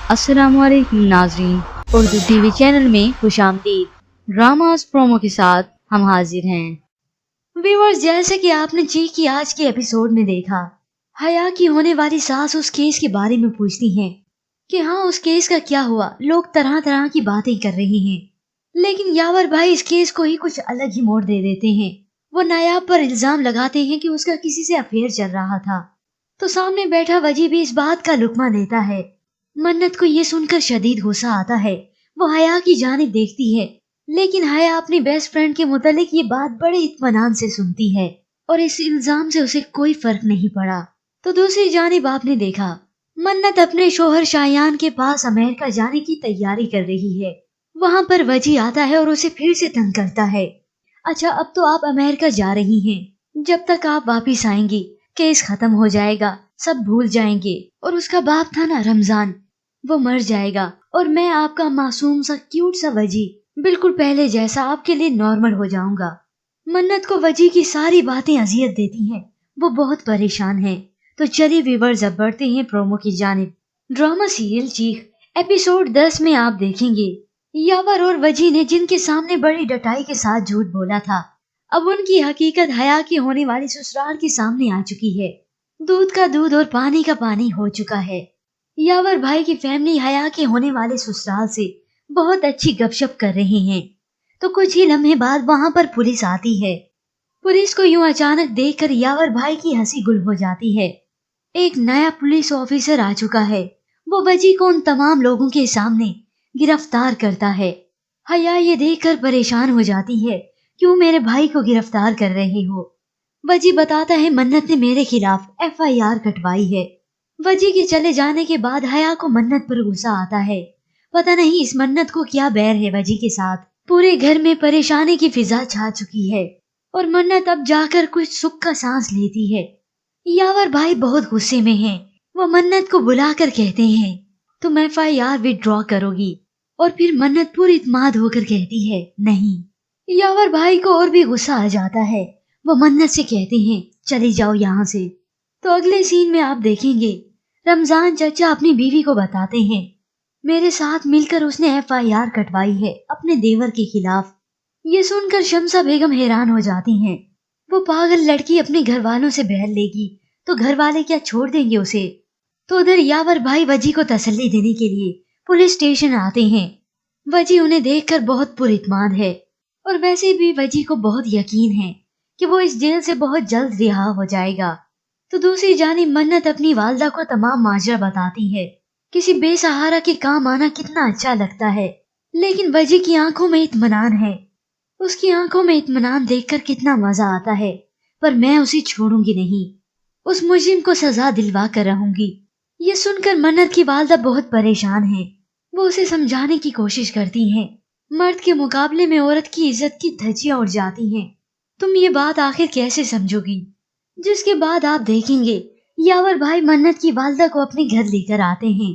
अस्सलाम वालेकुम नाज़रीन, उर्दू टीवी चैनल में खुशामदीद। ड्रामास प्रोमो के साथ हम हाजिर हैं। व्यूअर्स, जैसे कि आपने चीक की आज के एपिसोड में देखा, हया की होने वाली सास उस केस के बारे में पूछती हैं कि हाँ, उस केस का क्या हुआ। लोग तरह तरह की बातें कर रहे हैं, लेकिन यावर भाई इस केस को ही कुछ अलग ही मोड़ दे देते हैं। वो नायाब पर इल्जाम लगाते हैं कि उसका किसी से अफेयर चल रहा था। तो सामने बैठा वजी भी इस बात का लुकमा लेता है। मन्नत को ये सुनकर शदीद गुस्सा आता है। वो हया की जानिब देखती है, लेकिन हया अपनी बेस्ट फ्रेंड के मुतालिक ये बात बड़े इत्मीनान से सुनती है और इस इल्जाम से उसे कोई फर्क नहीं पड़ा। तो दूसरी जानिब आपने देखा, मन्नत अपने शोहर शायान के पास अमेरिका जाने की तैयारी कर रही है। वहाँ पर वजी आता है और उसे फिर से तंग करता है। अच्छा, अब तो आप अमेरिका जा रही हैं, जब तक आप वापिस आएंगी केस खत्म हो जाएगा, सब भूल जाएंगे। और उसका बाप था ना रमजान, वो मर जाएगा और मैं आपका मासूम सा क्यूट सा वजी बिल्कुल पहले जैसा आपके लिए नॉर्मल हो जाऊंगा। मन्नत को वजी की सारी बातें अजियत देती हैं, वो बहुत परेशान है। तो चलिए व्यूअर्स, अब बढ़ते हैं प्रोमो की जानिब। ड्रामा सीरियल चीख एपिसोड 10 में आप देखेंगे यावर और वजी ने जिनके सामने बड़ी डटाई के साथ झूठ बोला था, अब उनकी हकीकत हया की होने वाली ससुराल के सामने आ चुकी है। दूध का दूध और पानी का पानी हो चुका है। यावर भाई की फैमिली हया के होने वाले ससुराल से बहुत अच्छी गपशप कर रहे हैं। तो कुछ ही लम्हे बाद वहाँ पर पुलिस आती है। पुलिस को यूं अचानक देखकर यावर भाई की हंसी गुल हो जाती है। एक नया पुलिस ऑफिसर आ चुका है। वो वजी को उन तमाम लोगों के सामने गिरफ्तार करता है। हया ये देखकर परेशान हो जाती है, क्यों मेरे भाई को गिरफ्तार कर रहे हो। वजी बताता है मन्नत ने मेरे खिलाफ FIR कटवाई है। वजी के चले जाने के बाद हया को मन्नत पर गुस्सा आता है। पता नहीं इस मन्नत को क्या बैर है वजी के साथ। पूरे घर में परेशानी की फिजा छा चुकी है और मन्नत अब जाकर कुछ सुख का सांस लेती है। यावर भाई बहुत गुस्से में हैं। वो मन्नत को बुलाकर कहते हैं तुम FIR विड्रॉ करोगी, और फिर मन्नत पूरी इत्माद होकर कहती है नहीं। यावर भाई को और भी गुस्सा आ जाता है। वो मन्नत से कहते हैं चली जाओ यहाँ से। तो अगले सीन में आप देखेंगे रमजान चाचा अपनी बीवी को बताते हैं मेरे साथ मिलकर उसने FIR कटवाई है अपने देवर के खिलाफ। ये सुनकर शमसा बेगम हैरान हो जाती हैं। वो पागल लड़की अपने घर वालों से बहल लेगी तो घर वाले क्या छोड़ देंगे उसे। तो उधर यावर भाई वजी को तसल्ली देने के लिए पुलिस स्टेशन आते हैं। वजी उन्हें देखकर बहुत पुरइत्माद है और वैसे भी वजी को बहुत यकीन है कि वो इस जेल से बहुत जल्द रिहा हो जाएगा। तो दूसरी जानिब मन्नत अपनी वालदा को तमाम माजरा बताती है। किसी बेसहारा के काम आना कितना अच्छा लगता है, लेकिन वजी की आंखों में इत्मीनान है। उसकी आंखों में इत्मीनान देखकर कितना मजा आता है, पर मैं उसे छोड़ूंगी नहीं, उस मुजरिम को सजा दिलवा कर रहूंगी। ये सुनकर मन्नत की वालदा बहुत परेशान है। वो उसे समझाने की कोशिश करती हैं। मर्द के मुकाबले में औरत की इज्जत की धज्जियां उड़ जाती हैं। तुम ये बात आखिर कैसे समझोगी। जिसके बाद आप देखेंगे यावर भाई मन्नत की वालदा को अपने घर लेकर आते हैं।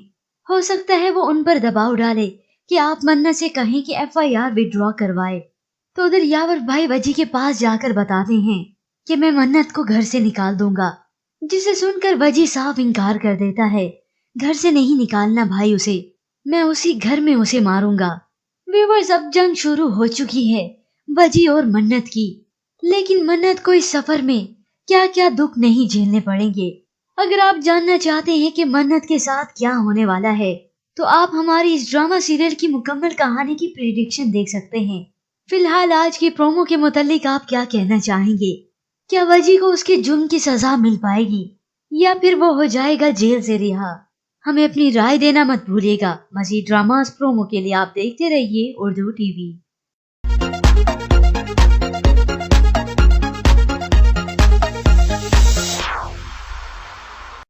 हो सकता है वो उन पर दबाव डाले कि आप मन्नत से कहें कि FIR विड्रॉ करवाए। तो उधर यावर भाई वजी के पास जाकर बताते हैं कि मैं मन्नत को घर से निकाल दूंगा, जिसे सुनकर वजी साफ इनकार कर देता है। घर से नहीं निकालना भाई उसे, मैं उसी घर में उसे मारूंगा। व्यूअर्स, अब जंग शुरू हो चुकी है वजी और मन्नत की, लेकिन मन्नत को इस सफर में क्या क्या दुख नहीं झेलने पड़ेंगे। अगर आप जानना चाहते हैं कि मन्नत के साथ क्या होने वाला है, तो आप हमारी इस ड्रामा सीरियल की मुकम्मल कहानी की प्रेडिक्शन देख सकते हैं। फिलहाल आज की प्रोमो के मुतालिक आप क्या कहना चाहेंगे। क्या वजी को उसके जुर्म की सजा मिल पाएगी या फिर वो हो जाएगा जेल से रिहा। हमें अपनी राय देना मत भूलिएगा। मज़ीद ड्रामास प्रोमो के लिए आप देखते रहिए उर्दू टीवी।